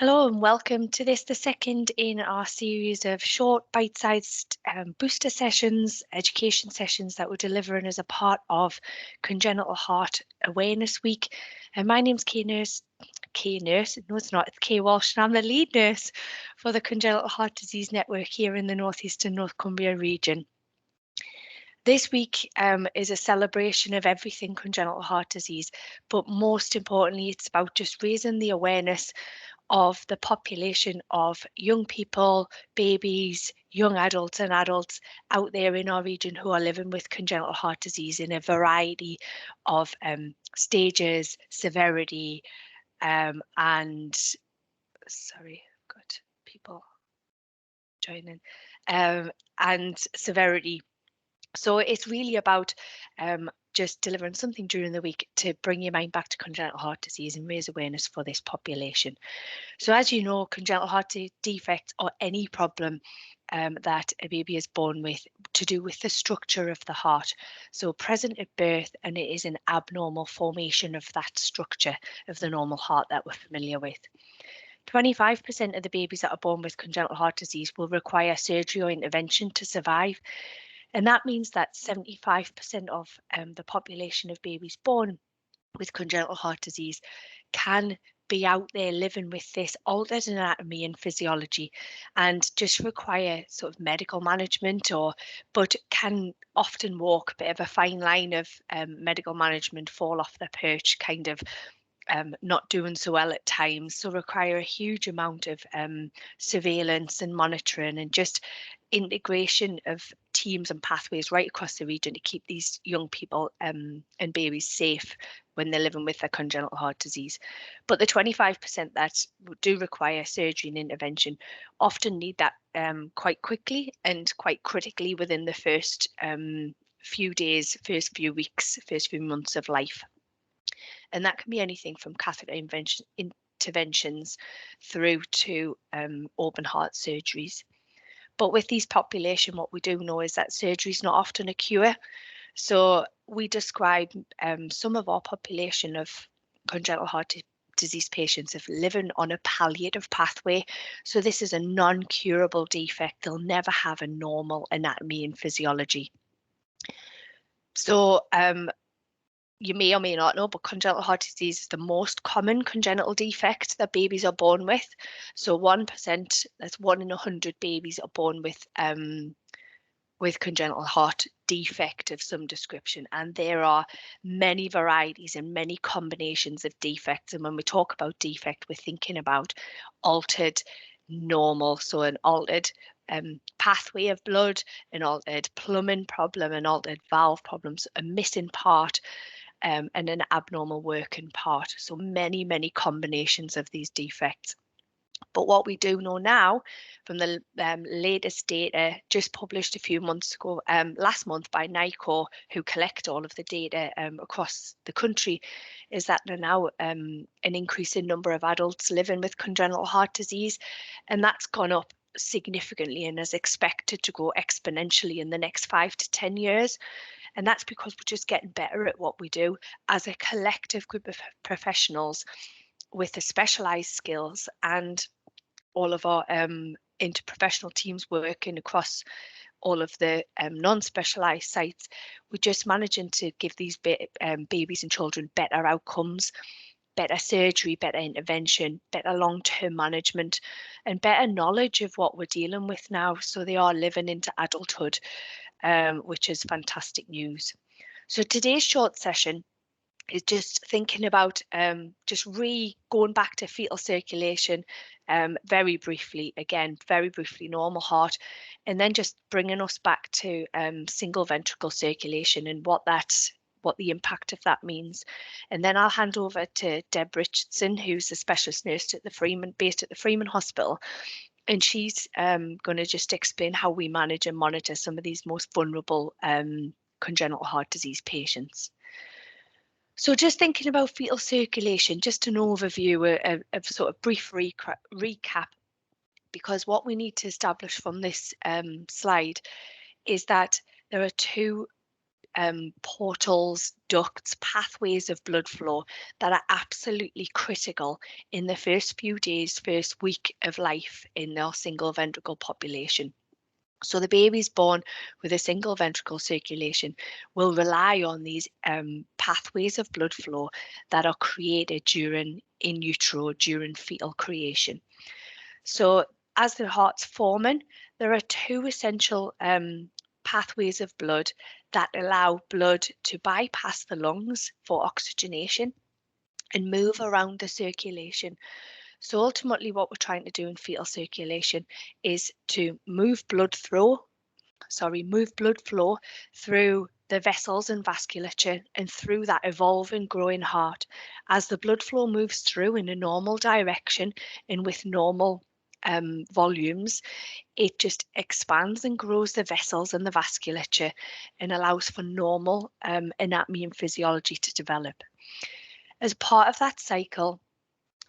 Hello and welcome to this, the second in our series of short bite-sized booster sessions, education sessions that we're delivering as a part of Congenital Heart Awareness Week. And my name's Kaye, no it's not, it's Kaye Walsh, and I'm the lead nurse for the Congenital Heart Disease Network here in the North East and North Cumbria region. This week is a celebration of everything congenital heart disease, but most importantly, it's about just raising the awareness of the population of young people, babies, young adults and adults out there in our region who are living with congenital heart disease in a variety of stages, severity, and sorry, I've got people joining, and severity. So it's really about just delivering something during the week to bring your mind back to congenital heart disease and raise awareness for this population. So as you know, congenital heart defects or any problem that a baby is born with to do with the structure of the heart. So present at birth, and it is an abnormal formation of that structure of the normal heart that we're familiar with. 25% of the babies that are born with congenital heart disease will require surgery or intervention to survive. And that means that 75% of the population of babies born with congenital heart disease can be out there living with this altered anatomy and physiology and just require sort of medical management, but can often walk a bit of a fine line of medical management, fall off the perch, kind of not doing so well at times, so require a huge amount of surveillance and monitoring and just integration of teams and pathways right across the region to keep these young people and babies safe when they're living with their congenital heart disease. But the 25% that do require surgery and intervention often need that quite quickly and quite critically within the first few days, first few weeks, first few months of life. And that can be anything from catheter interventions through to open heart surgeries. But with these population, what we do know is that surgery is not often a cure. So we describe some of our population of congenital heart disease patients of living on a palliative pathway. So this is a non-curable defect. They'll never have a normal anatomy and physiology. So you may or may not know, but congenital heart disease is the most common congenital defect that babies are born with. So 1%, that's 1 in 100 babies are born with congenital heart defect of some description. And there are many varieties and many combinations of defects. And when we talk about defect, we're thinking about altered normal, so an altered pathway of blood, an altered plumbing problem, an altered valve problems, a missing part, and an abnormal working part. So many, many combinations of these defects. But what we do know now from the latest data just published a few months ago, last month by NICO, who collect all of the data across the country, is that there are now an increasing number of adults living with congenital heart disease, and that's gone up significantly and is expected to grow exponentially in the next 5 to 10 years. And that's because we're just getting better at what we do as a collective group of professionals with the specialized skills and all of our interprofessional teams working across all of the non-specialized sites. We're just managing to give these babies and children better outcomes, better surgery, better intervention, better long-term management, and better knowledge of what we're dealing with now. So they are living into adulthood, which is fantastic news. So today's short session is just thinking about just going back to fetal circulation very briefly, normal heart, and then just bringing us back to single ventricle circulation and what the impact of that means. And then I'll hand over to Deb Richardson, who's a specialist nurse at based at the Freeman Hospital. And she's going to just explain how we manage and monitor some of these most vulnerable congenital heart disease patients. So just thinking about fetal circulation, just an overview, of sort of brief recap, because what we need to establish from this slide is that there are two portals, ducts, pathways of blood flow that are absolutely critical in the first few days, first week of life in our single ventricle population. So the babies born with a single ventricle circulation will rely on these pathways of blood flow that are created during in utero, during fetal creation. So as the heart's forming, there are two essential pathways of blood that allow blood to bypass the lungs for oxygenation and move around the circulation. So ultimately what we're trying to do in fetal circulation is to move blood flow through the vessels and vasculature and through that evolving, growing heart. As the blood flow moves through in a normal direction and with normal volumes, it just expands and grows the vessels and the vasculature and allows for normal anatomy and physiology to develop. As part of that cycle,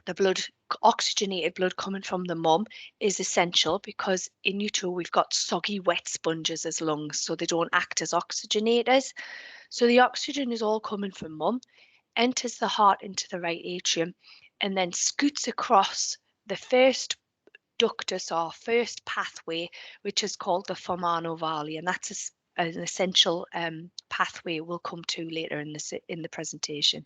the oxygenated blood coming from the mum is essential because in utero we've got soggy, wet sponges as lungs, so they don't act as oxygenators. So the oxygen is all coming from mum, enters the heart into the right atrium, and then scoots across the first ductus or first pathway, which is called the foramen, and that's an essential pathway we'll come to later in the presentation.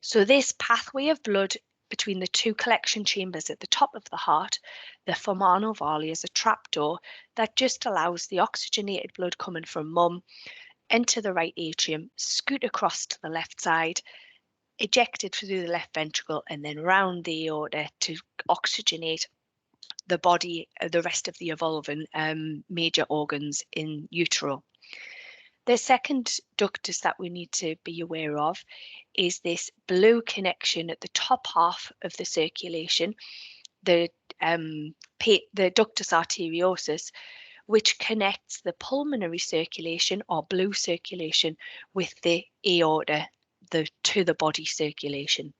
So this pathway of blood between the two collection chambers at the top of the heart, the foramen is a trapdoor that just allows the oxygenated blood coming from mum enter the right atrium, scoot across to the left side, ejected through the left ventricle, and then round the aorta to oxygenate the body, the rest of the evolving major organs in utero. The second ductus that we need to be aware of is this blue connection at the top half of the circulation, the ductus arteriosus, which connects the pulmonary circulation or blue circulation with the aorta, to the body circulation.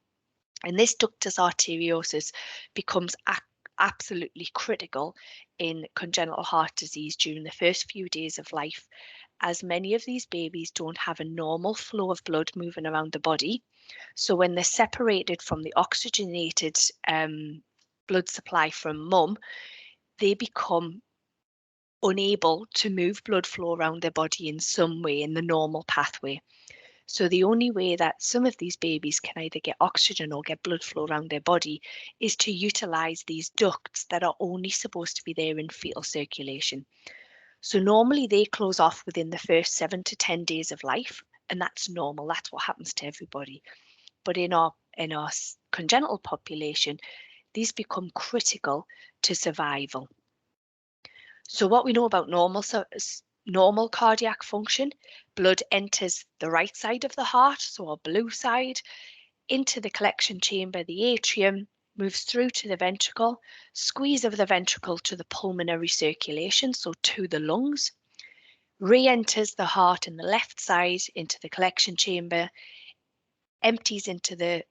And this ductus arteriosus becomes absolutely critical in congenital heart disease during the first few days of life, as many of these babies don't have a normal flow of blood moving around the body. So when they're separated from the oxygenated blood supply from mum, they become unable to move blood flow around their body in some way in the normal pathway. So the only way that some of these babies can either get oxygen or get blood flow around their body is to utilize these ducts that are only supposed to be there in fetal circulation. So normally they close off within the first 7 to 10 days of life, and that's normal. That's what happens to everybody. But in our congenital population, these become critical to survival. So what we know about normal cardiac function, blood enters the right side of the heart, so our blue side, into the collection chamber, the atrium, moves through to the ventricle, squeeze of the ventricle to the pulmonary circulation, so to the lungs, re-enters the heart in the left side into the collection chamber, empties into the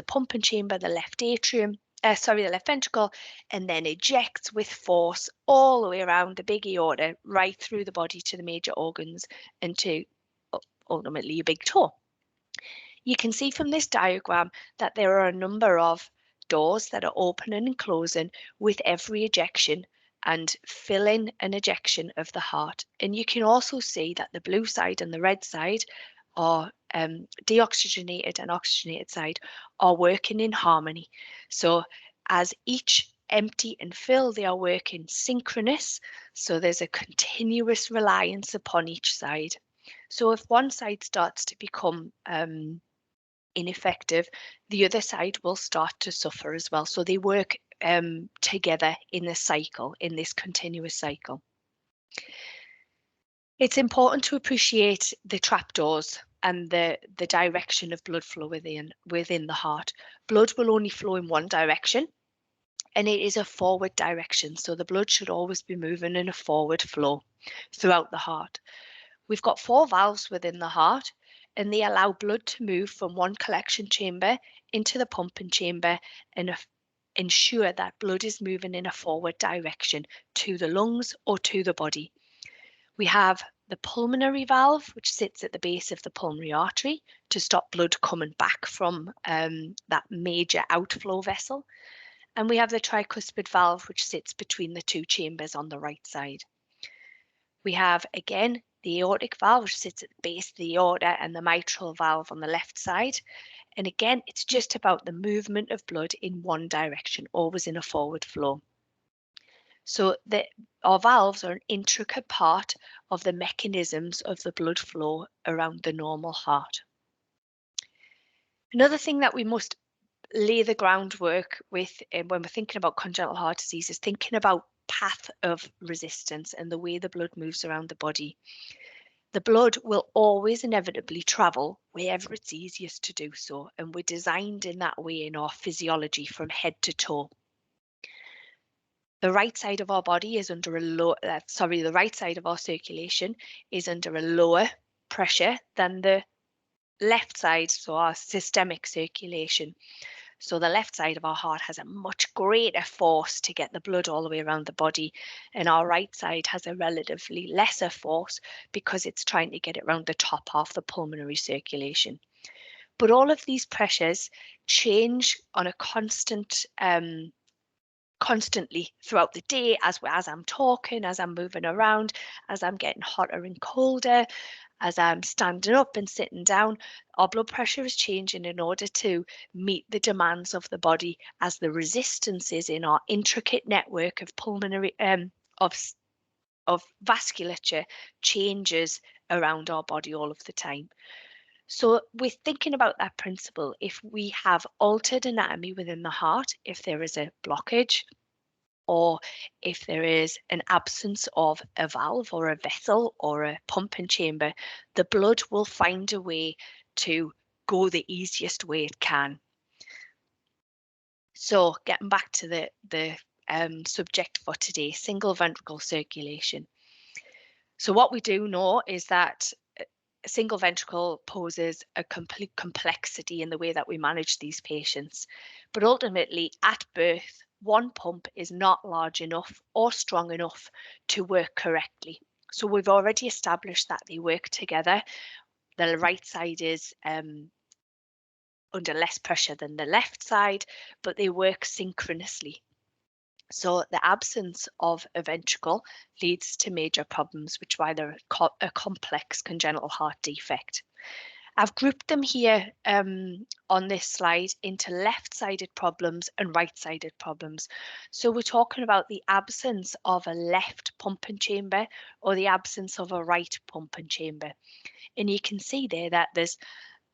pumping chamber, the left atrium, the left ventricle, and then ejects with force all the way around the big aorta, right through the body to the major organs and to ultimately your big toe. You can see from this diagram that there are a number of doors that are opening and closing with every ejection and filling and ejection of the heart. And you can also see that the blue side and the red side are deoxygenated and oxygenated side are working in harmony. So as each empty and fill, they are working synchronous. So there's a continuous reliance upon each side. So if one side starts to become ineffective, the other side will start to suffer as well. So they work together in a cycle, in this continuous cycle. It's important to appreciate the trapdoors and the direction of blood flow within the heart. Blood will only flow in one direction, and it is a forward direction. So the blood should always be moving in a forward flow throughout the heart. We've got 4 valves within the heart, and they allow blood to move from one collection chamber into the pumping chamber and ensure that blood is moving in a forward direction to the lungs or to the body. We have the pulmonary valve, which sits at the base of the pulmonary artery to stop blood coming back from that major outflow vessel. And we have the tricuspid valve, which sits between the two chambers on the right side. We have, again, the aortic valve, which sits at the base of the aorta, and the mitral valve on the left side. And again, it's just about the movement of blood in one direction, always in a forward flow. So our valves are an intricate part of the mechanisms of the blood flow around the normal heart. Another thing that we must lay the groundwork with when we're thinking about congenital heart disease is thinking about path of resistance and the way the blood moves around the body. The blood will always inevitably travel wherever it's easiest to do so, and we're designed in that way in our physiology from head to toe. The right side of our body is under the right side of our circulation is under a lower pressure than the left side, so our systemic circulation. So the left side of our heart has a much greater force to get the blood all the way around the body, and our right side has a relatively lesser force because it's trying to get it around the top half, the pulmonary circulation. But all of these pressures change on a constantly throughout the day as I'm talking, as I'm moving around, as I'm getting hotter and colder, as I'm standing up and sitting down. Our blood pressure is changing in order to meet the demands of the body as the resistances in our intricate network of pulmonary of vasculature changes around our body all of the time. So we're thinking about that principle. If we have altered anatomy within the heart, if there is a blockage, or if there is an absence of a valve or a vessel or a pumping chamber, the blood will find a way to go the easiest way it can. So getting back to the subject for today, single ventricle circulation. So what we do know is that single ventricle poses a complete complexity in the way that we manage these patients. But ultimately, at birth, one pump is not large enough or strong enough to work correctly. So we've already established that they work together. The right side is under less pressure than the left side, but they work synchronously. So the absence of a ventricle leads to major problems, which is why they're a complex congenital heart defect. I've grouped them here on this slide into left-sided problems and right-sided problems. So we're talking about the absence of a left pumping chamber or the absence of a right pumping chamber. And you can see there that there's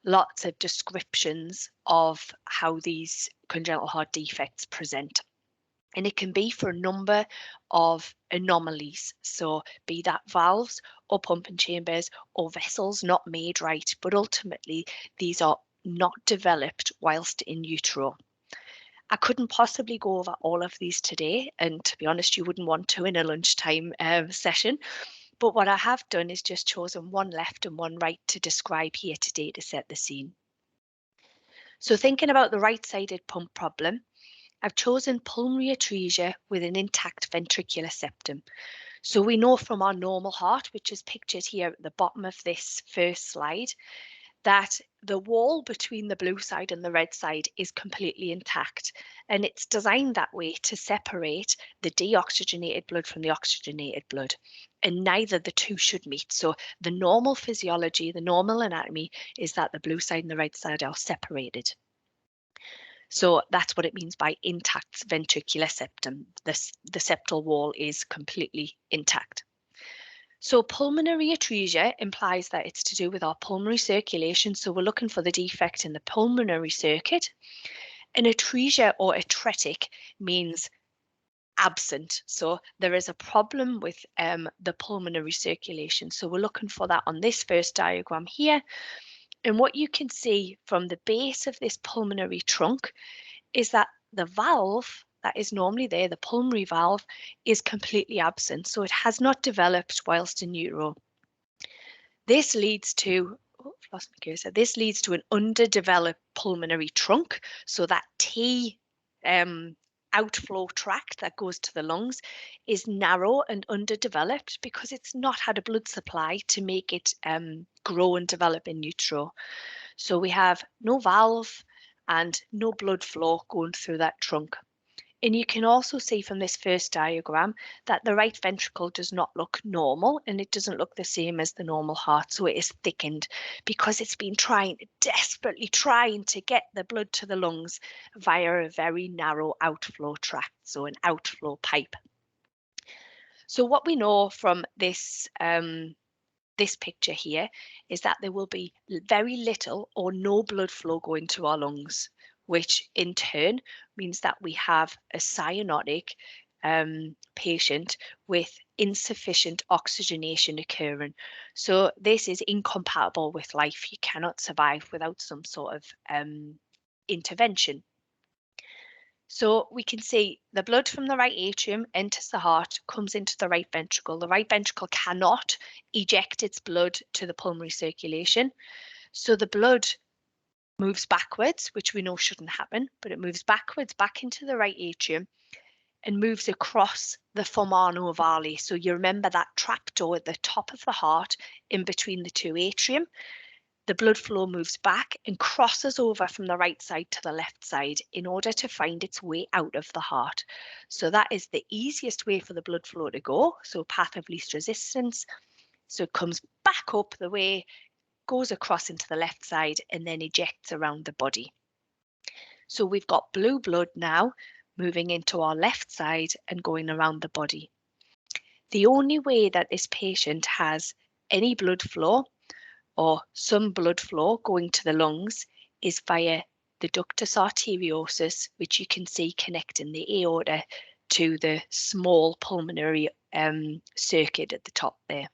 lots of descriptions of how these congenital heart defects present. And it can be for a number of anomalies. So be that valves or pumping chambers or vessels not made right, but ultimately these are not developed whilst in utero. I couldn't possibly go over all of these today, and to be honest, you wouldn't want to in a lunchtime session. But what I have done is just chosen one left and one right to describe here today to set the scene. So thinking about the right-sided pump problem, I've chosen pulmonary atresia with an intact ventricular septum. So we know from our normal heart, which is pictured here at the bottom of this first slide, that the wall between the blue side and the red side is completely intact. And it's designed that way to separate the deoxygenated blood from the oxygenated blood. And neither the two should meet. So the normal physiology, the normal anatomy is that the blue side and the red side are separated. So that's what it means by intact ventricular septum. The septal wall is completely intact. So pulmonary atresia implies that it's to do with our pulmonary circulation. So we're looking for the defect in the pulmonary circuit. And atresia or atretic means absent. So there is a problem with the pulmonary circulation. So we're looking for that on this first diagram here. And what you can see from the base of this pulmonary trunk is that the valve that is normally there, the pulmonary valve, is completely absent. So it has not developed whilst in utero. This leads to, lost my cursor. This leads to an underdeveloped pulmonary trunk. So that T outflow tract that goes to the lungs is narrow and underdeveloped because it's not had a blood supply to make it grow and develop in utero. So we have no valve and no blood flow going through that trunk. And you can also see from this first diagram that the right ventricle does not look normal, and it doesn't look the same as the normal heart. So it is thickened because it's been desperately trying to get the blood to the lungs via a very narrow outflow tract, so an outflow pipe. So what we know from this picture here is that there will be very little or no blood flow going to our lungs, which in turn means that we have a cyanotic patient with insufficient oxygenation occurring. So this is incompatible with life. You cannot survive without some sort of intervention. So we can see the blood from the right atrium enters the heart, comes into the right ventricle. The right ventricle cannot eject its blood to the pulmonary circulation. So the blood moves backwards, which we know shouldn't happen, but it moves backwards back into the right atrium and moves across the formano ovale. So you remember that trapdoor at the top of the heart in between the two atrium. The blood flow moves back and crosses over from the right side to the left side in order to find its way out of the heart. So that is the easiest way for the blood flow to go. So path of least resistance. So it comes back up the way, goes across into the left side, and then ejects around the body. So we've got blue blood now moving into our left side and going around the body. The only way that this patient has any blood flow or some blood flow going to the lungs is via the ductus arteriosus, which you can see connecting the aorta to the small pulmonary circuit at the top there.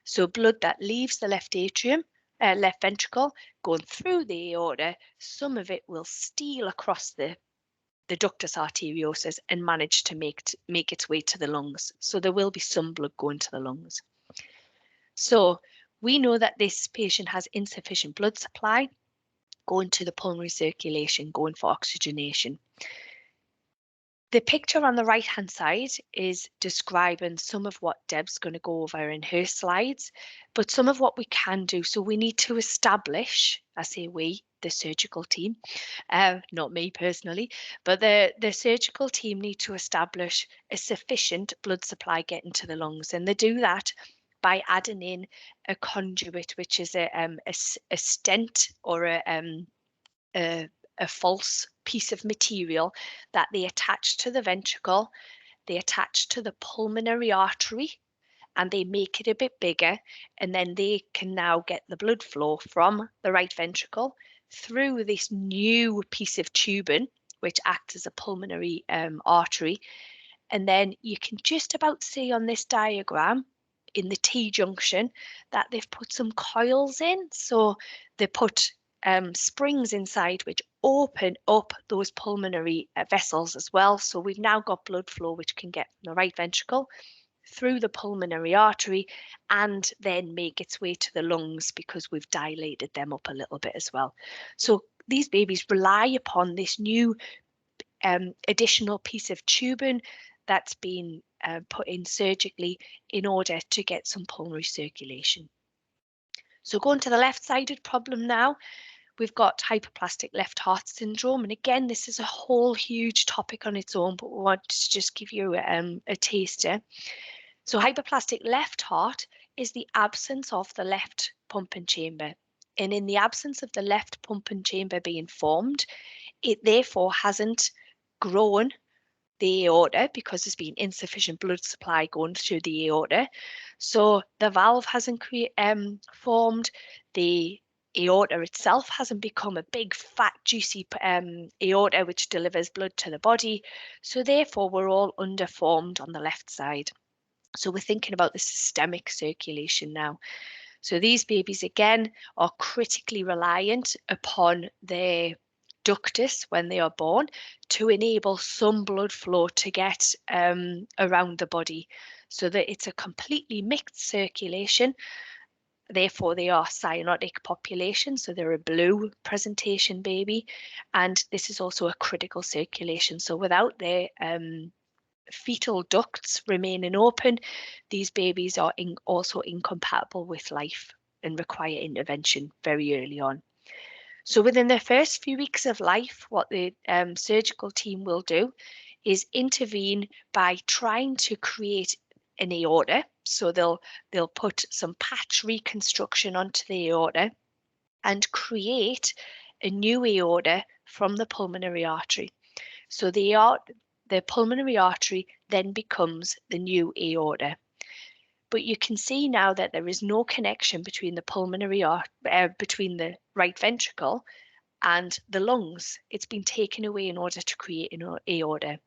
So blood that leaves the left atrium, left ventricle, going through the aorta, some of it will steal across the ductus arteriosus and manage to make its way to the lungs. So there will be some blood going to the lungs. So we know that this patient has insufficient blood supply going to the pulmonary circulation, going for oxygenation. The picture on the right-hand side is describing some of what Deb's going to go over in her slides, but some of what we can do. So we need to establish, I say we, the surgical team, not me personally, but the surgical team need to establish a sufficient blood supply getting to the lungs, and they do that by adding in a conduit, which is a stent or a false piece of material that they attach to the ventricle, they attach to the pulmonary artery, and they make it a bit bigger, and then they can now get the blood flow from the right ventricle through this new piece of tubing, which acts as a pulmonary artery. And then you can just about see on this diagram in the T-junction that they've put some coils in. So they put springs inside which open up those pulmonary vessels as well. So we've now got blood flow which can get from the right ventricle through the pulmonary artery and then make its way to the lungs because we've dilated them up a little bit as well. So these babies rely upon this new additional piece of tubing that's been put in surgically in order to get some pulmonary circulation. So going to the left-sided problem now, we've got hyperplastic left heart syndrome. And again, this is a whole huge topic on its own, but we want to just give you a taster. So hyperplastic left heart is the absence of the left pumping chamber. And in the absence of the left pumping chamber being formed, it therefore hasn't grown the aorta because there's been insufficient blood supply going through the aorta. So the valve hasn't formed, the aorta itself hasn't become a big, fat, juicy aorta which delivers blood to the body. So therefore, we're all underformed on the left side. So we're thinking about the systemic circulation now. So these babies, again, are critically reliant upon their ductus when they are born to enable some blood flow to get around the body so that it's a completely mixed circulation. therefore they are cyanotic population, so they're a blue presentation baby, and this is also a critical circulation. So without their fetal ducts remaining open, these babies are also incompatible with life and require intervention very early on. So within the first few weeks of life, what the surgical team will do is intervene by trying to create an aorta. So they'll put some patch reconstruction onto the aorta and create a new aorta from the pulmonary artery. So the pulmonary artery then becomes the new aorta. But you can see now that there is no connection between between the right ventricle and the lungs. It's been taken away in order to create an aorta.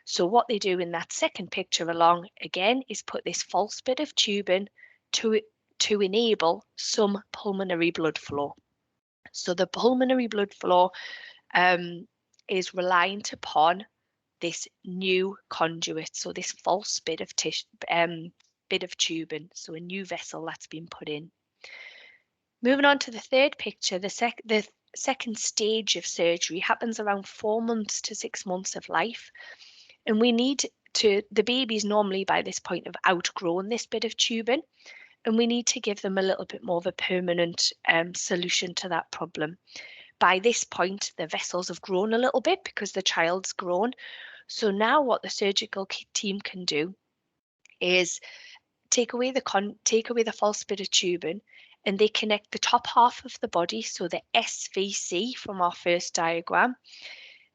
So what they do in that second picture along again is put this false bit of tubing to enable some pulmonary blood flow. So the pulmonary blood flow is reliant upon this new conduit, so this false bit of tubing, so a new vessel that's been put in. Moving on to the third picture, the second stage of surgery happens around 4 months to 6 months of life, and the babies normally by this point have outgrown this bit of tubing, and we need to give them a little bit more of a permanent solution to that problem. By this point, the vessels have grown a little bit because the child's grown. So now what the surgical team can do is take away the false bit of tubing, and they connect the top half of the body, so the SVC from our first diagram,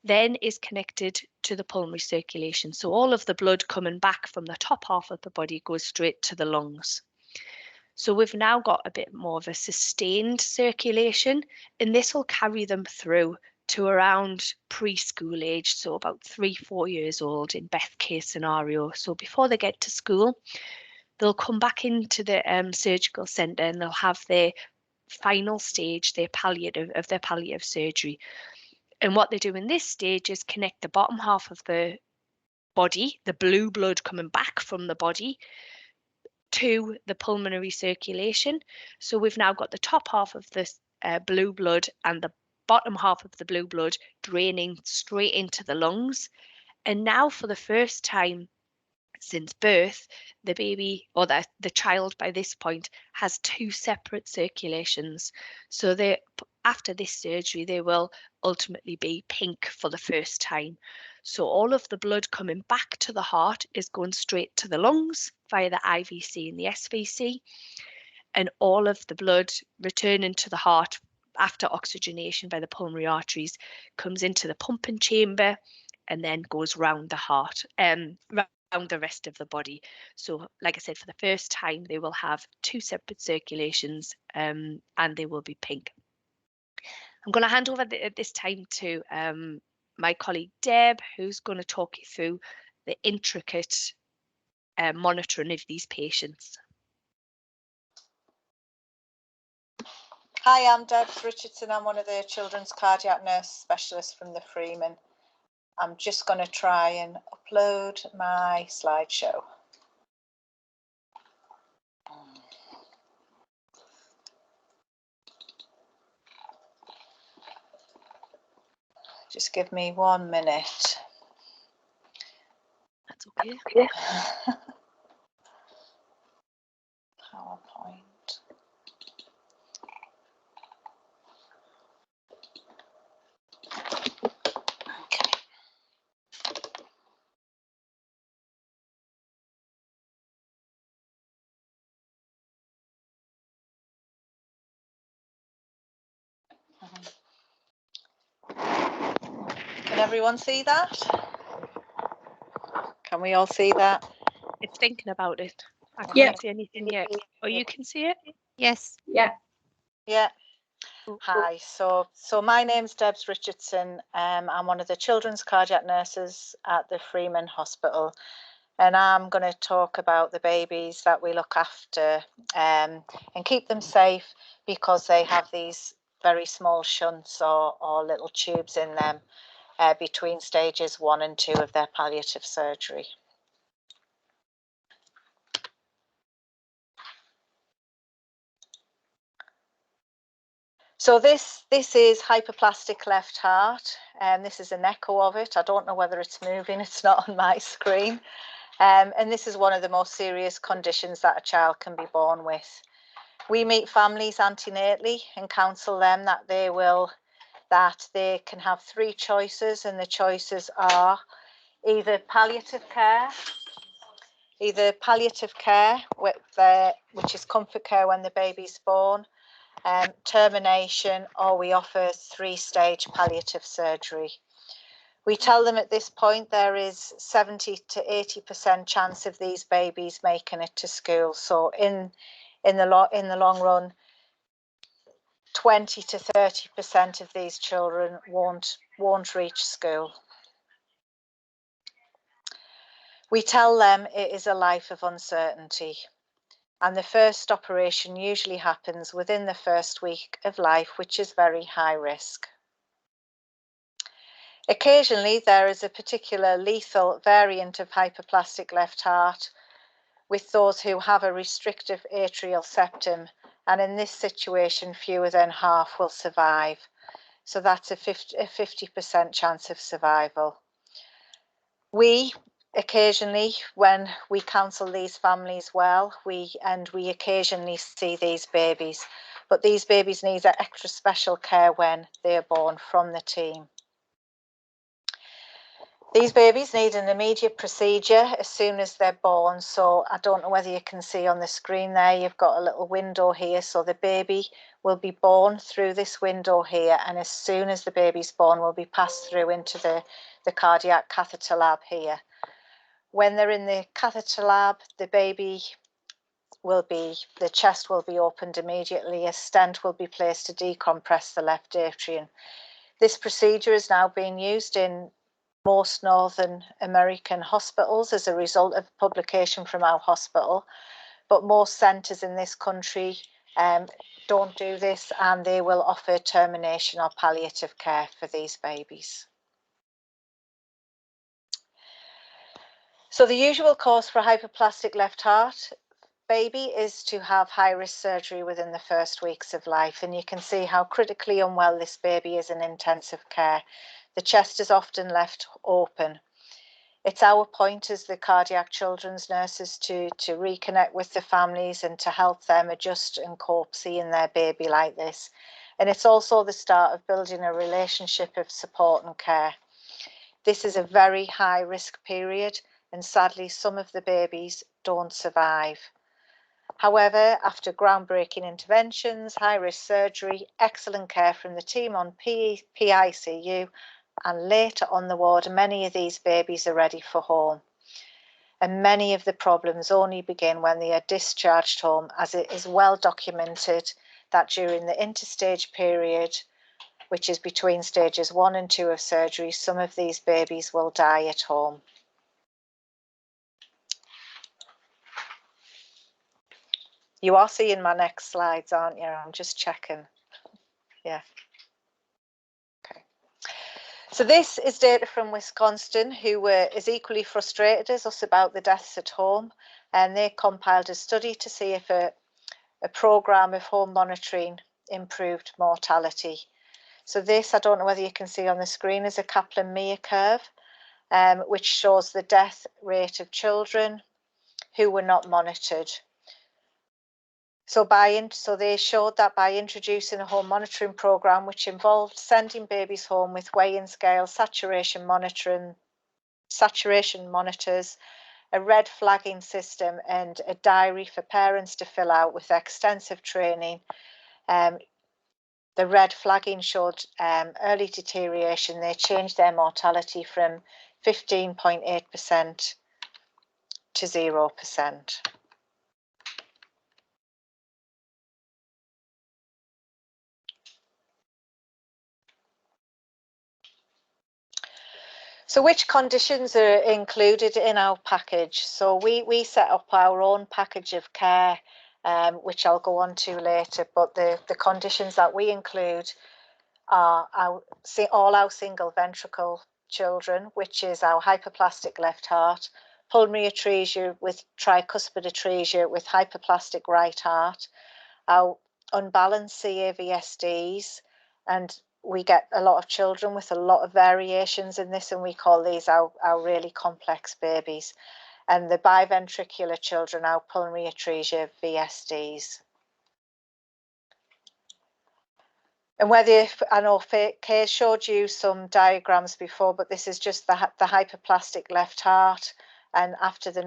then is connected to the pulmonary circulation. So all of the blood coming back from the top half of the body goes straight to the lungs. So we've now got a bit more of a sustained circulation, and this will carry them through to around preschool age, so about 3-4 years old in best case scenario. So before they get to school, they'll come back into the surgical centre and they'll have their final stage, their palliative surgery. And what they do in this stage is connect the bottom half of the body, the blue blood coming back from the body, to the pulmonary circulation. So we've now got the top half of the blue blood and the bottom half of the blue blood draining straight into the lungs. And now for the first time since birth, the baby or the child by this point has 2 separate circulations. So after this surgery, they will ultimately be pink for the first time. So all of the blood coming back to the heart is going straight to the lungs via the IVC and the SVC, and all of the blood returning to the heart after oxygenation by the pulmonary arteries comes into the pumping chamber and then goes round the heart, around the rest of the body. So like I said, for the first time, they will have 2 separate circulations, and they will be pink. I'm going to hand over at this time to my colleague Deb, who's going to talk you through the intricate monitoring of these patients. Hi, I'm Debs Richardson. I'm one of the children's cardiac nurse specialists from the Freeman. I'm just going to try and upload my slideshow. Just give me 1 minute. That's okay. PowerPoint. Okay. Can everyone see that? Can we all see that? It's thinking about it. I can't see anything yet. Oh, you can see it? Yes. Yeah. Hi, so my name's Debs Richardson. I'm one of the children's cardiac nurses at the Freeman Hospital, and I'm going to talk about the babies that we look after and keep them safe because they have these very small shunts or little tubes in them between stages 1 and 2 of their palliative surgery. So this is hyperplastic left heart, and this is an echo of it. I don't know whether it's moving, it's not on my screen. And this is one of the most serious conditions that a child can be born with. We meet families antenatally and counsel them that they can have 3 choices, and the choices are either palliative care, which is comfort care when the baby's born, termination, or we offer 3-stage palliative surgery. We tell them at this point there is 70 to 80% chance of these babies making it to school. So in the long run, 20 to 30% of these children won't reach school. We tell them it is a life of uncertainty, and the first operation usually happens within the first week of life, which is very high risk. Occasionally, there is a particular lethal variant of hyperplastic left heart with those who have a restrictive atrial septum, and in this situation, fewer than half will survive. So that's a 50% chance of survival. We occasionally, when we counsel these families well, we occasionally see these babies, but these babies need extra special care when they are born from the team. These babies need an immediate procedure as soon as they're born. So I don't know whether you can see on the screen there, you've got a little window here. So the baby will be born through this window here, and as soon as the baby's born, will be passed through into the cardiac catheter lab here. When they're in the catheter lab, the chest will be opened immediately. A stent will be placed to decompress the left atrium. This procedure is now being used in most Northern American hospitals as a result of publication from our hospital, but most centres in this country don't do this, and they will offer termination or palliative care for these babies. So the usual course for hyperplastic left heart baby is to have high-risk surgery within the first weeks of life, and you can see how critically unwell this baby is in intensive care. The chest is often left open. It's our point as the cardiac children's nurses to reconnect with the families and to help them adjust and cope seeing their baby like this. And it's also the start of building a relationship of support and care. This is a very high risk period, and sadly some of the babies don't survive. However, after groundbreaking interventions, high-risk surgery, excellent care from the team on PICU, and later on the ward, many of these babies are ready for home. And many of the problems only begin when they are discharged home, as it is well documented that during the interstage period, which is between stages 1 and 2 of surgery, some of these babies will die at home. You are seeing my next slides, aren't you? I'm just checking. Yeah. Okay. So this is data from Wisconsin, who were as equally frustrated as us about the deaths at home, and they compiled a study to see if a program of home monitoring improved mortality. So this, I don't know whether you can see on the screen, is a Kaplan-Meier curve, which shows the death rate of children who were not monitored. So they showed that by introducing a home monitoring program, which involved sending babies home with weighing scale, saturation monitors, a red flagging system, and a diary for parents to fill out with extensive training, the red flagging showed early deterioration. They changed their mortality from 15.8% to 0%. So which conditions are included in our package? So we set up our own package of care, which I'll go on to later, but the conditions that we include are all our single ventricle children, which is our hyperplastic left heart, pulmonary atresia with tricuspid atresia with hyperplastic right heart, our unbalanced CAVSDs, and we get a lot of children with a lot of variations in this, and we call these our really complex babies. And the biventricular children, our pulmonary atresia VSDs. And whether, I know Kaye showed you some diagrams before, but this is just the hyperplastic left heart. And after the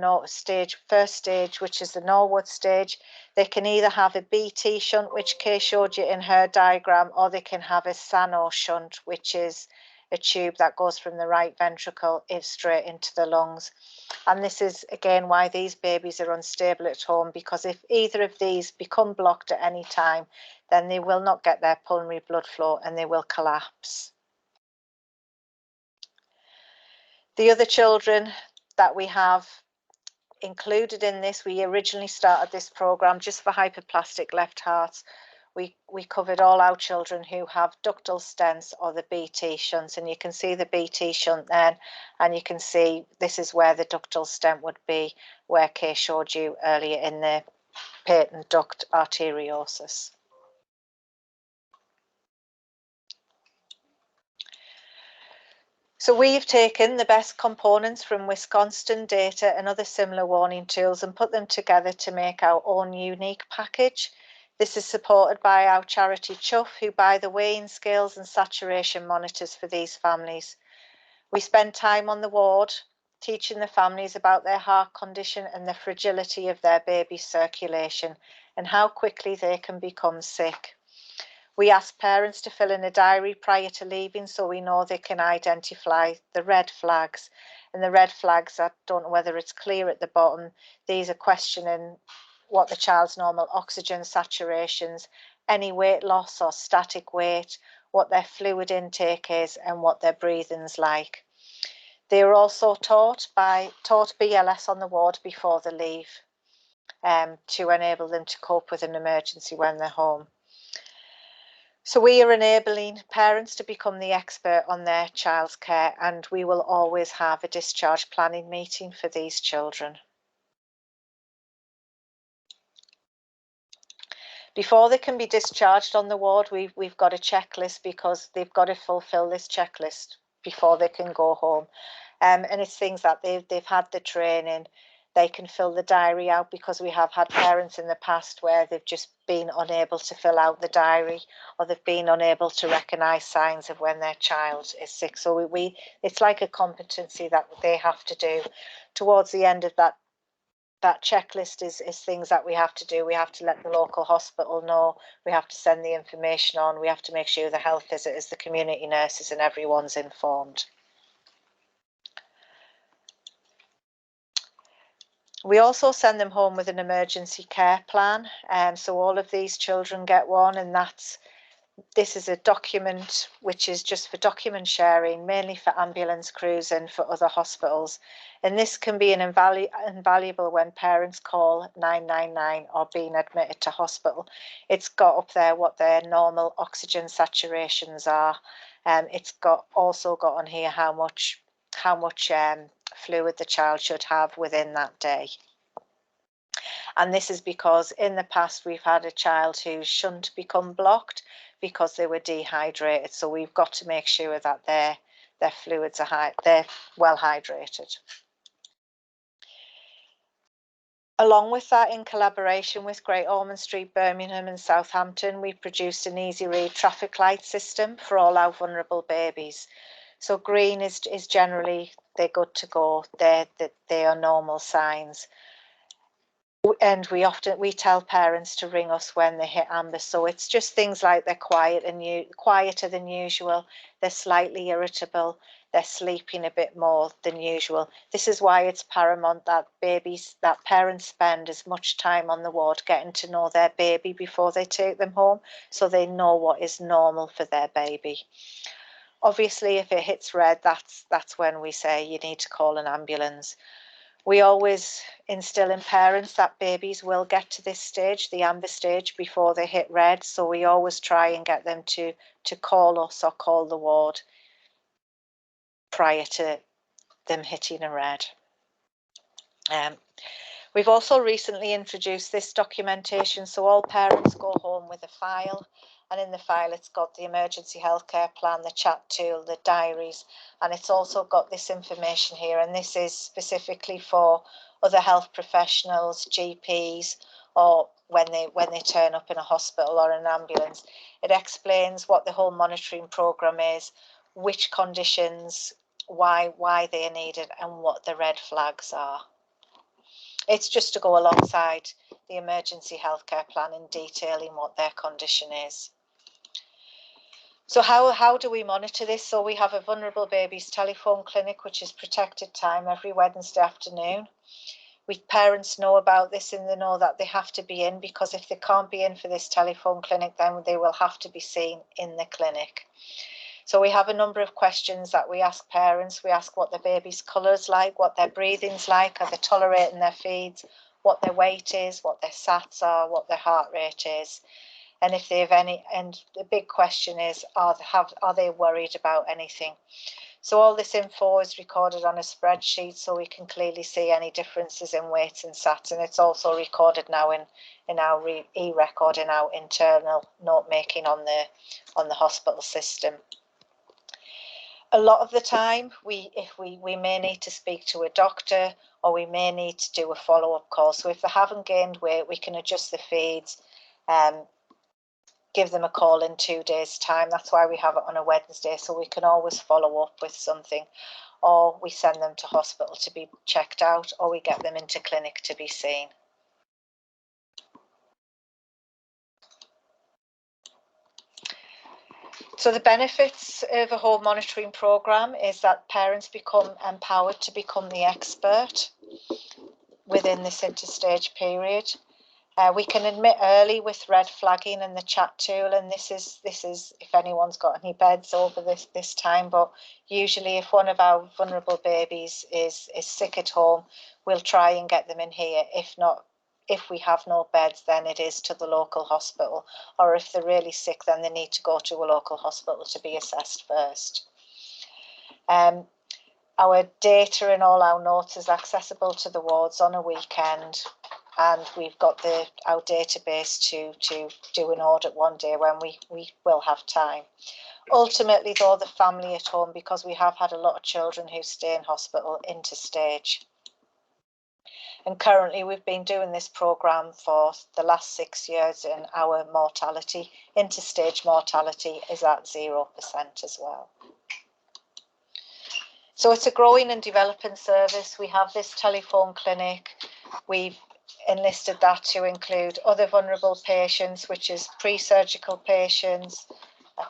first stage, which is the Norwood stage, they can either have a BT shunt, which Kaye showed you in her diagram, or they can have a Sano shunt, which is a tube that goes from the right ventricle straight into the lungs. And this is again why these babies are unstable at home, because if either of these become blocked at any time, then they will not get their pulmonary blood flow and they will collapse. The other children that we have included in this, we originally started this program just for hyperplastic left hearts. We covered all our children who have ductal stents or the BT shunts, and you can see the BT shunt then, and you can see this is where the ductal stent would be, where Kaye showed you earlier in the patent duct arteriosus. So we've taken the best components from Wisconsin data and other similar warning tools and put them together to make our own unique package. This is supported by our charity Chuff, who buy the weighing scales and saturation monitors for these families. We spend time on the ward teaching the families about their heart condition and the fragility of their baby's circulation and how quickly they can become sick. We ask parents to fill in a diary prior to leaving so we know they can identify the red flags. And the red flags, I don't know whether it's clear at the bottom, these are questioning what the child's normal oxygen saturations, any weight loss or static weight, what their fluid intake is and what their breathing's like. They are also taught BLS on the ward before they leave to enable them to cope with an emergency when they're home. So we are enabling parents to become the expert on their child's care, and we will always have a discharge planning meeting for these children. Before they can be discharged on the ward, we've got a checklist because they've got to fulfill this checklist before they can go home. And it's things that they've had the training. They can fill the diary out because we have had parents in the past where they've just been unable to fill out the diary, or they've been unable to recognise signs of when their child is sick. So it's like a competency that they have to do. Towards the end of that checklist is things that we have to do. We have to let the local hospital know. We have to send the information on. We have to make sure the health visitors, the community nurses and everyone's informed. We also send them home with an emergency care plan, so all of these children get one, and this is a document which is just for document sharing, mainly for ambulance crews and for other hospitals. And this can be invaluable when parents call 999 or being admitted to hospital. It's got up there what their normal oxygen saturations are. It's also got on here how much fluid the child should have within that day. And this is because in the past we've had a child whose shunt become blocked because they were dehydrated. So we've got to make sure that their fluids they're well hydrated. Along with that, in collaboration with Great Ormond Street, Birmingham and Southampton, we produced an easy read traffic light system for all our vulnerable babies. So green is generally they're good to go. They are normal signs. And we tell parents to ring us when they hit amber. So it's just things like they're quieter than usual, they're slightly irritable, they're sleeping a bit more than usual. This is why it's paramount that parents spend as much time on the ward getting to know their baby before they take them home, so they know what is normal for their baby. Obviously, if it hits red, that's when we say you need to call an ambulance. We always instill in parents that babies will get to this stage, the amber stage, before they hit red. So we always try and get them to call us or call the ward prior to them hitting a red. We've also recently introduced this documentation, so all parents go home with a file, and in the file it's got the emergency healthcare plan, the chat tool, the diaries, and it's also got this information here, and this is specifically for other health professionals, GPs, or when they turn up in a hospital or an ambulance. It explains what the whole monitoring programme is, which conditions, why they are needed, and what the red flags are. It's just to go alongside the emergency healthcare plan in detailing what their condition is. So how do we monitor this? So we have a vulnerable babies telephone clinic, which is protected time every Wednesday afternoon. Parents know about this and they know that they have to be in, because if they can't be in for this telephone clinic, then they will have to be seen in the clinic. So we have a number of questions that we ask parents. We ask what the baby's colour's like, what their breathing's like, are they tolerating their feeds, what their weight is, what their SATs are, what their heart rate is. And if they have any, and the big question is, are they worried about anything? So all this info is recorded on a spreadsheet, so we can clearly see any differences in weights and SATs, and it's also recorded now in our e-record, in our internal note making on the hospital system. A lot of the time, we may need to speak to a doctor, or we may need to do a follow-up call. So if they haven't gained weight, we can adjust the feeds, give them a call in 2 days' time. That's why we have it on a Wednesday, so we can always follow up with something, or we send them to hospital to be checked out, or we get them into clinic to be seen. So the benefits of a home monitoring programme is that parents become empowered to become the expert within this interstage period. We can admit early with red flagging and the chat tool, and this is if anyone's got any beds over this time, but usually if one of our vulnerable babies is sick at home, we'll try and get them in here. If not, if we have no beds, then it is to the local hospital, or if they're really sick, then they need to go to a local hospital to be assessed first. Our data and all our notes is accessible to the wards on a weekend, and we've got our database to do an audit one day when we will have time. Ultimately, though, the family at home, because we have had a lot of children who stay in hospital interstage. And currently we've been doing this programme for the last 6 years, and our mortality, interstage mortality, is at 0% as well. So it's a growing and developing service. We have this telephone clinic. We've enlisted that to include other vulnerable patients, which is pre-surgical patients,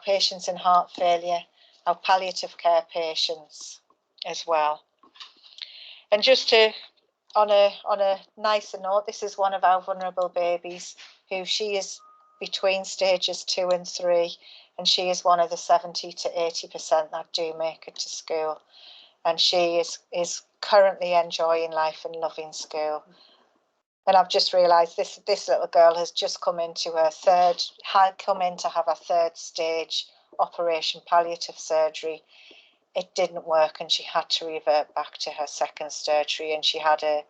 patients in heart failure, our palliative care patients as well. And just to, on a nicer note, this is one of our vulnerable babies who she is between stages 2 and 3, and she is one of the 70 to 80% that do make it to school. And she is currently enjoying life and loving school. And I've just realised this little girl has just come into her had come in to have a 3rd stage operation, palliative surgery. It didn't work, and she had to revert back to her 2nd surgery, and she had a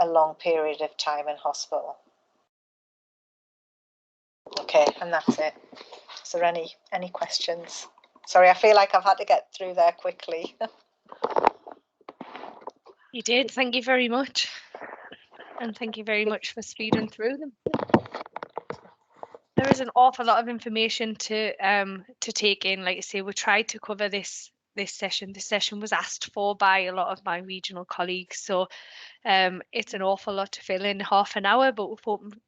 long period of time in hospital. Okay, and that's it. Is there any questions? Sorry, I feel like I've had to get through there quickly. You did. Thank you very much. And thank you very much for speeding through them. There is an awful lot of information to take in. Like I say, we tried to cover this session. This session was asked for by a lot of my regional colleagues, so it's an awful lot to fill in half an hour, but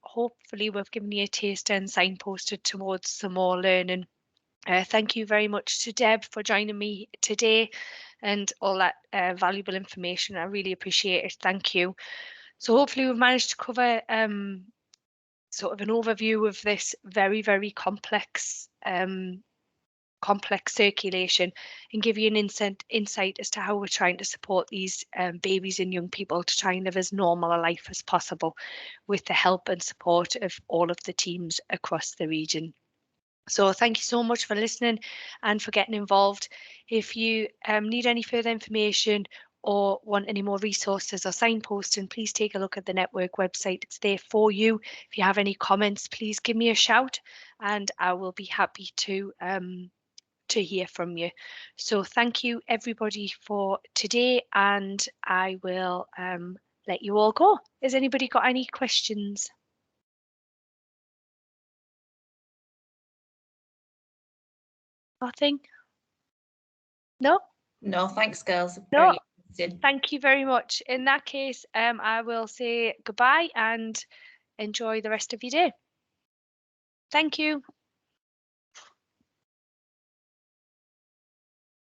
hopefully we've given you a taste and signposted towards some more learning. Thank you very much to Deb for joining me today and all that valuable information. I really appreciate it. Thank you. So hopefully we've managed to cover sort of an overview of this very, very complex circulation, and give you an insight as to how we're trying to support these babies and young people to try and live as normal a life as possible with the help and support of all of the teams across the region. So thank you so much for listening and for getting involved. If you need any further information or want any more resources or signposting, please take a look at the network website. It's there for you. If you have any comments, please give me a shout and I will be happy to hear from you. So thank you everybody for today, and I will let you all go. Has anybody got any questions? Nothing? No? No, thanks, girls. No. Very interesting. Thank you very much. In that case, I will say goodbye and enjoy the rest of your day. Thank you.